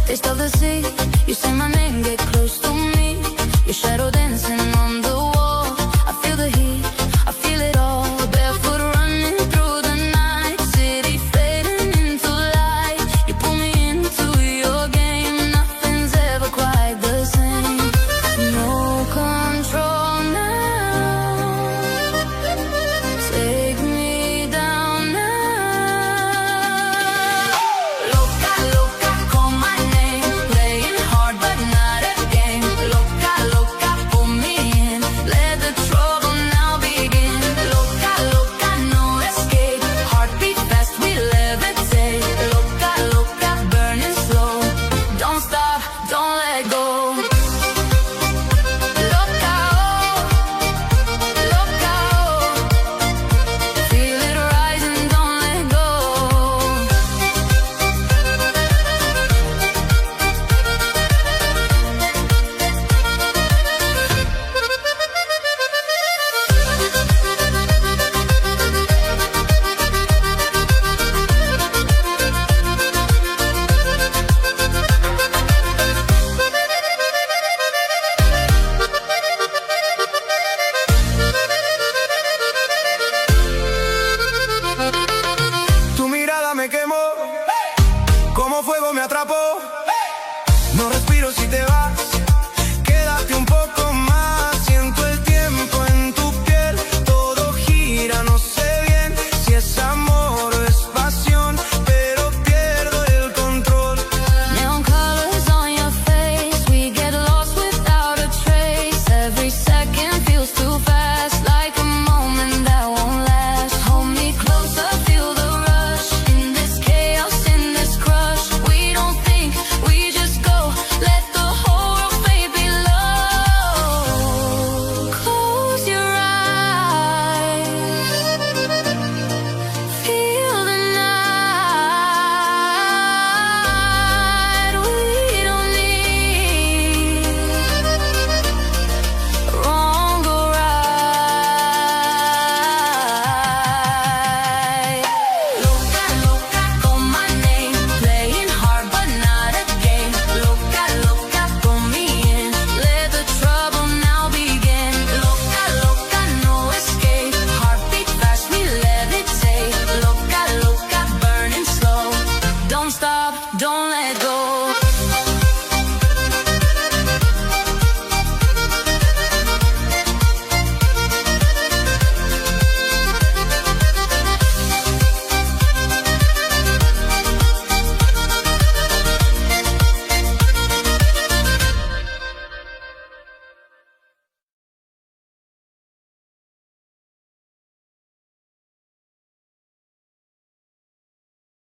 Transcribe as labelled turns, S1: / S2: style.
S1: taste of the sea. You say my name, get close to me. Your shadow dancing on the wall. I feel the heat, I feel it all. Barefoot running through the night, city fading into light. You pull me into your game, nothing's ever quite the same. No control now, take me down now. Loca, loca, call my name, playing hard but not a game. Loca, loca, pull me in, let the trouble now begin. Loca, loca, no escape, heartbeat fast, we levitate. Loca, loca, burning slow, don't stop, don't let go. Loca, oh, loca, oh, feel it rising, don't let go.
S2: Tu mirada me quemó, como fuego me atrapó.